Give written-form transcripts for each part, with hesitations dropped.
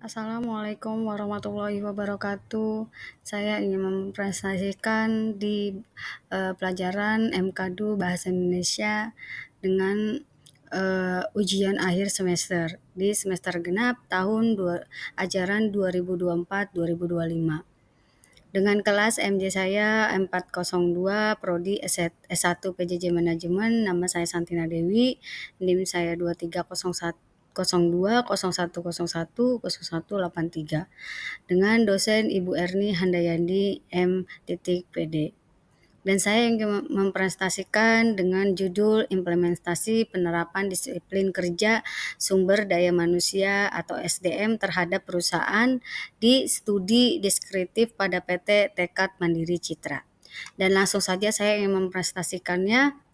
Assalamualaikum warahmatullahi wabarakatuh. Saya ingin mempresentasikan di pelajaran MK2 Bahasa Indonesia dengan ujian akhir semester di semester genap tahun ajaran 2024-2025. Dengan kelas MJ saya 402 Prodi S1 PJJ Manajemen, nama saya Santina Dewi, NIM saya 230101010183 dengan dosen Ibu Erni Handayani M.PD. Dan saya ingin mempresentasikan dengan judul Implementasi Penerapan Disiplin Kerja Sumber Daya Manusia atau SDM terhadap perusahaan di studi deskriptif pada PT Tekad Mandiri Citra. Dan langsung saja saya ingin mempresentasikannya.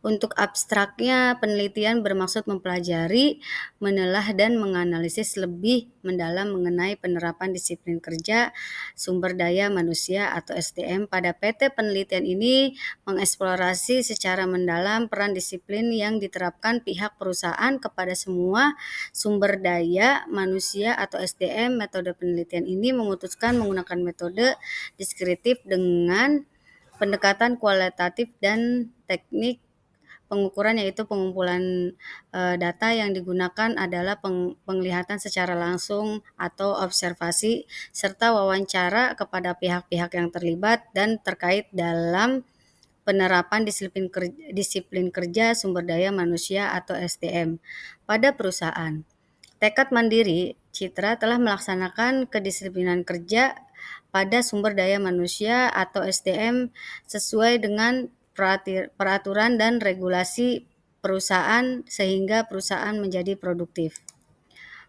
Untuk abstraknya, penelitian bermaksud mempelajari, menelah, dan menganalisis lebih mendalam mengenai penerapan disiplin kerja sumber daya manusia atau SDM pada PT. Penelitian ini mengeksplorasi secara mendalam peran disiplin yang diterapkan pihak perusahaan kepada semua sumber daya manusia atau SDM. Metode penelitian ini memutuskan menggunakan metode deskriptif dengan pendekatan kualitatif dan teknik pengukuran, yaitu pengumpulan data yang digunakan adalah penglihatan secara langsung atau observasi serta wawancara kepada pihak-pihak yang terlibat dan terkait dalam penerapan disiplin kerja sumber daya manusia atau SDM pada perusahaan. Tekad Mandiri Citra telah melaksanakan kedisiplinan kerja pada sumber daya manusia atau SDM sesuai dengan peraturan dan regulasi perusahaan sehingga perusahaan menjadi produktif.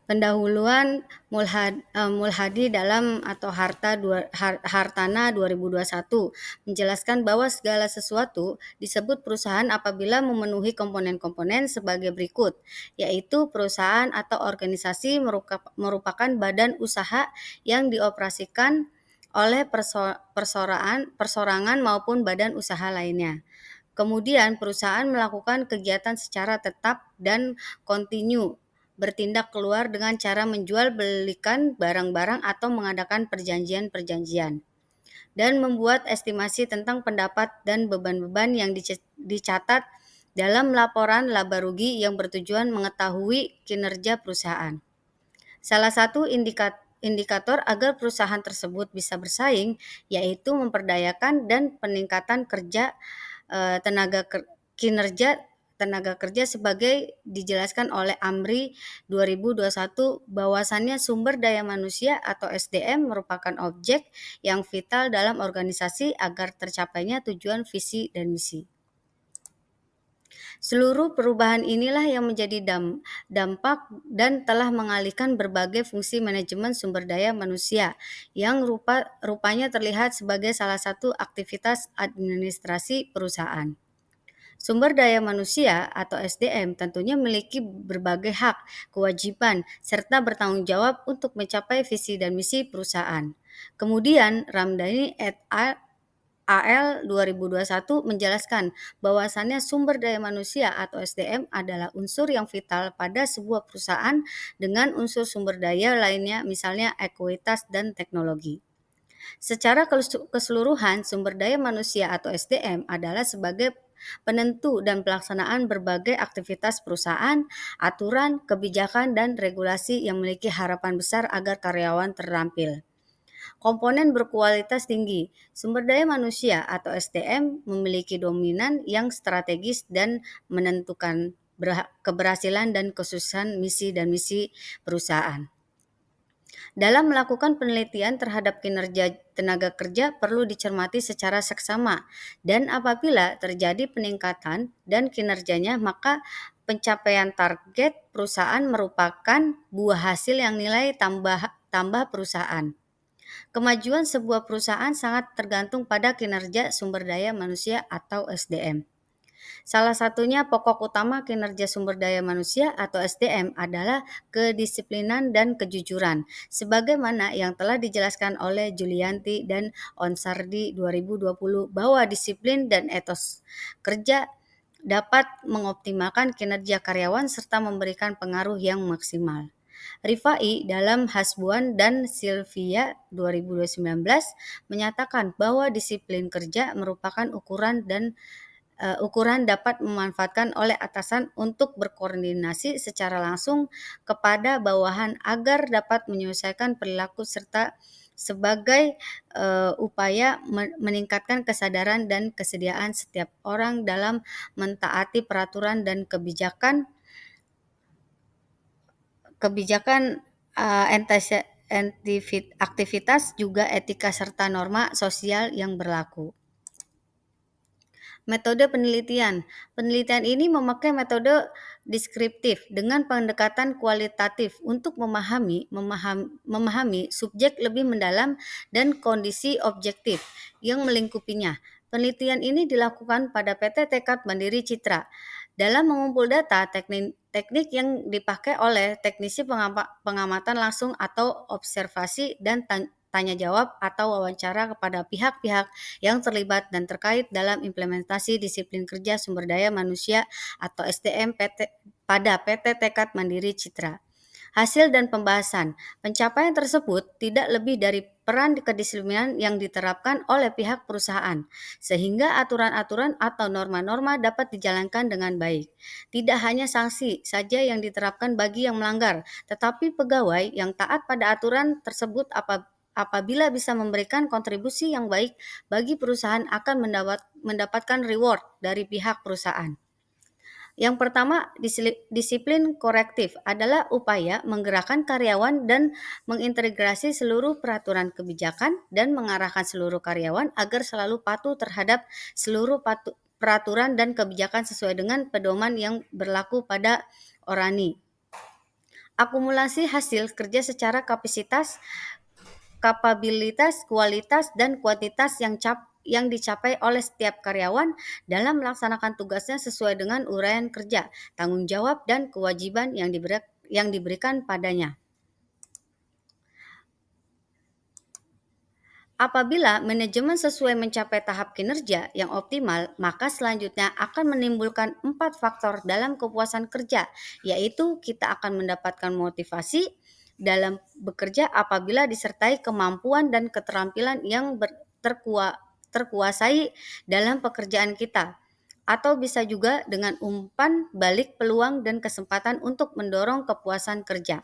Pendahuluan Mulhadi dalam atau Hartana 2021 menjelaskan bahwa segala sesuatu disebut perusahaan apabila memenuhi komponen-komponen sebagai berikut, yaitu perusahaan atau organisasi merupakan badan usaha yang dioperasikan oleh persorangan maupun badan usaha lainnya. Kemudian perusahaan melakukan kegiatan secara tetap dan kontinu, bertindak keluar dengan cara menjual belikan barang-barang atau mengadakan perjanjian-perjanjian, dan membuat estimasi tentang pendapat dan beban-beban yang dicatat dalam laporan laba rugi yang bertujuan mengetahui kinerja perusahaan. Salah satu indikator agar perusahaan tersebut bisa bersaing yaitu memperdayakan dan peningkatan kinerja tenaga kerja sebagai dijelaskan oleh Amri 2021 bahwasannya sumber daya manusia atau SDM merupakan objek yang vital dalam organisasi agar tercapainya tujuan visi dan misi. Seluruh perubahan inilah yang menjadi dampak dan telah mengalihkan berbagai fungsi manajemen sumber daya manusia yang rupanya terlihat sebagai salah satu aktivitas administrasi perusahaan. Sumber daya manusia atau SDM tentunya memiliki berbagai hak, kewajiban, serta bertanggung jawab untuk mencapai visi dan misi perusahaan. Kemudian Ramdhani et al. 2021 menjelaskan bahwasannya sumber daya manusia atau SDM adalah unsur yang vital pada sebuah perusahaan dengan unsur sumber daya lainnya, misalnya ekuitas dan teknologi. Secara keseluruhan, sumber daya manusia atau SDM adalah sebagai penentu dan pelaksanaan berbagai aktivitas perusahaan, aturan, kebijakan, dan regulasi yang memiliki harapan besar agar karyawan terampil. Komponen berkualitas tinggi. Sumber daya manusia atau SDM memiliki dominan yang strategis dan menentukan keberhasilan dan kesuksesan misi dan misi perusahaan. Dalam melakukan penelitian terhadap kinerja tenaga kerja perlu dicermati secara seksama, dan apabila terjadi peningkatan dan kinerjanya, maka pencapaian target perusahaan merupakan buah hasil yang nilai tambah perusahaan. Kemajuan sebuah perusahaan sangat tergantung pada kinerja sumber daya manusia atau SDM. Salah satunya pokok utama kinerja sumber daya manusia atau SDM adalah kedisiplinan dan kejujuran, sebagaimana yang telah dijelaskan oleh Julianti dan Onsardi 2020 bahwa disiplin dan etos kerja dapat mengoptimalkan kinerja karyawan serta memberikan pengaruh yang maksimal. Rifai dalam Hasbuan dan Sylvia 2019 menyatakan bahwa disiplin kerja merupakan ukuran dapat memanfaatkan oleh atasan untuk berkoordinasi secara langsung kepada bawahan agar dapat menyelesaikan perilaku serta sebagai upaya meningkatkan kesadaran dan kesediaan setiap orang dalam mentaati peraturan dan kebijakan aktivitas juga etika serta norma sosial yang berlaku. Metode penelitian. Penelitian ini memakai metode deskriptif dengan pendekatan kualitatif untuk memahami subjek lebih mendalam dan kondisi objektif yang melingkupinya. Penelitian ini dilakukan pada PT Tekad Mandiri Citra. Dalam mengumpul data, teknik yang dipakai oleh teknisi pengamatan langsung atau observasi dan tanya jawab atau wawancara kepada pihak-pihak yang terlibat dan terkait dalam implementasi disiplin kerja sumber daya manusia atau SDM pada PT Tekad Mandiri Citra. Hasil dan pembahasan. Pencapaian tersebut tidak lebih dari peran kedisiplinan yang diterapkan oleh pihak perusahaan, sehingga aturan-aturan atau norma-norma dapat dijalankan dengan baik. Tidak hanya sanksi saja yang diterapkan bagi yang melanggar, tetapi pegawai yang taat pada aturan tersebut apabila bisa memberikan kontribusi yang baik bagi perusahaan akan mendapatkan reward dari pihak perusahaan. Yang pertama, disiplin korektif adalah upaya menggerakkan karyawan dan mengintegrasi seluruh peraturan kebijakan dan mengarahkan seluruh karyawan agar selalu patuh terhadap seluruh peraturan dan kebijakan sesuai dengan pedoman yang berlaku pada Orani. Akumulasi hasil kerja secara kapabilitas, kualitas, dan kuantitas yang dicapai oleh setiap karyawan dalam melaksanakan tugasnya sesuai dengan uraian kerja, tanggung jawab, dan kewajiban yang diberikan padanya. Apabila manajemen sesuai mencapai tahap kinerja yang optimal, maka selanjutnya akan menimbulkan 4 faktor dalam kepuasan kerja, yaitu kita akan mendapatkan motivasi dalam bekerja apabila disertai kemampuan dan keterampilan yang terkuasai dalam pekerjaan kita. Atau bisa juga dengan umpan balik peluang dan kesempatan untuk mendorong kepuasan kerja.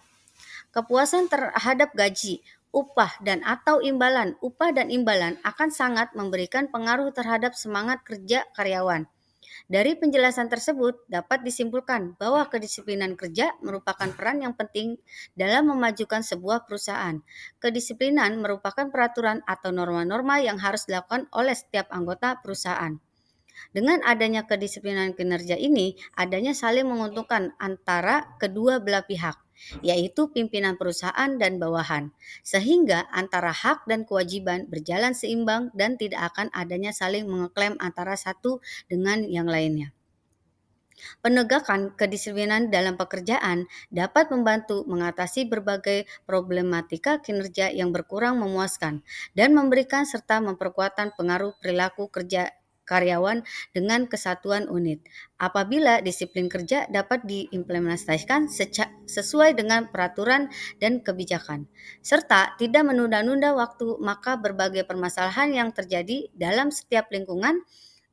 Kepuasan terhadap gaji, upah dan atau imbalan. Upah dan imbalan akan sangat memberikan pengaruh terhadap semangat kerja karyawan. Dari penjelasan tersebut dapat disimpulkan bahwa kedisiplinan kerja merupakan peran yang penting dalam memajukan sebuah perusahaan. Kedisiplinan merupakan peraturan atau norma-norma yang harus dilakukan oleh setiap anggota perusahaan. Dengan adanya kedisiplinan kinerja ini, adanya saling menguntungkan antara kedua belah pihak, yaitu pimpinan perusahaan dan bawahan, sehingga antara hak dan kewajiban berjalan seimbang dan tidak akan adanya saling mengeklaim antara satu dengan yang lainnya. Penegakan kedisiplinan dalam pekerjaan dapat membantu mengatasi berbagai problematika kinerja yang berkurang memuaskan dan memberikan serta memperkuat pengaruh perilaku kerja karyawan dengan kesatuan unit. Apabila disiplin kerja dapat diimplementasikan sesuai dengan peraturan dan kebijakan, serta tidak menunda-nunda waktu, maka berbagai permasalahan yang terjadi dalam setiap lingkungan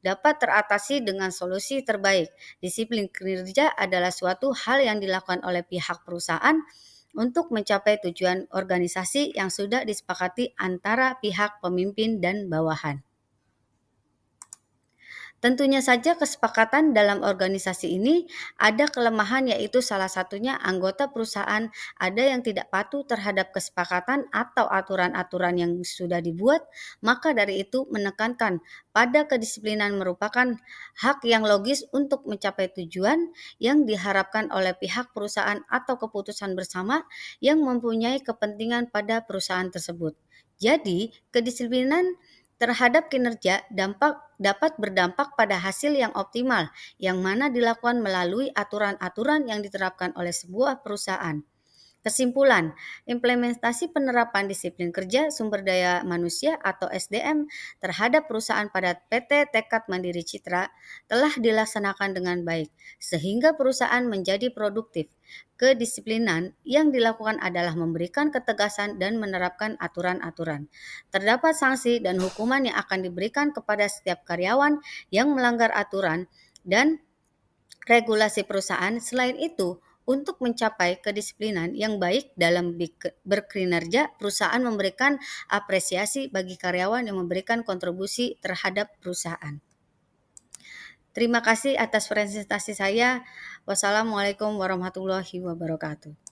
dapat teratasi dengan solusi terbaik. Disiplin kinerja adalah suatu hal yang dilakukan oleh pihak perusahaan untuk mencapai tujuan organisasi yang sudah disepakati antara pihak pemimpin dan bawahan. Tentunya saja kesepakatan dalam organisasi ini ada kelemahan, yaitu salah satunya anggota perusahaan ada yang tidak patuh terhadap kesepakatan atau aturan-aturan yang sudah dibuat, maka dari itu menekankan pada kedisiplinan merupakan hak yang logis untuk mencapai tujuan yang diharapkan oleh pihak perusahaan atau keputusan bersama yang mempunyai kepentingan pada perusahaan tersebut. Jadi, kedisiplinan terhadap kinerja dapat berdampak pada hasil yang optimal, yang mana dilakukan melalui aturan-aturan yang diterapkan oleh sebuah perusahaan. Kesimpulan, implementasi penerapan disiplin kerja sumber daya manusia atau SDM terhadap perusahaan pada PT Tekad Mandiri Citra telah dilaksanakan dengan baik, sehingga perusahaan menjadi produktif. Kedisiplinan yang dilakukan adalah memberikan ketegasan dan menerapkan aturan-aturan. Terdapat sanksi dan hukuman yang akan diberikan kepada setiap karyawan yang melanggar aturan dan regulasi perusahaan. Selain itu, untuk mencapai kedisiplinan yang baik dalam berkinerja, perusahaan memberikan apresiasi bagi karyawan yang memberikan kontribusi terhadap perusahaan. Terima kasih atas presentasi saya. Wassalamualaikum warahmatullahi wabarakatuh.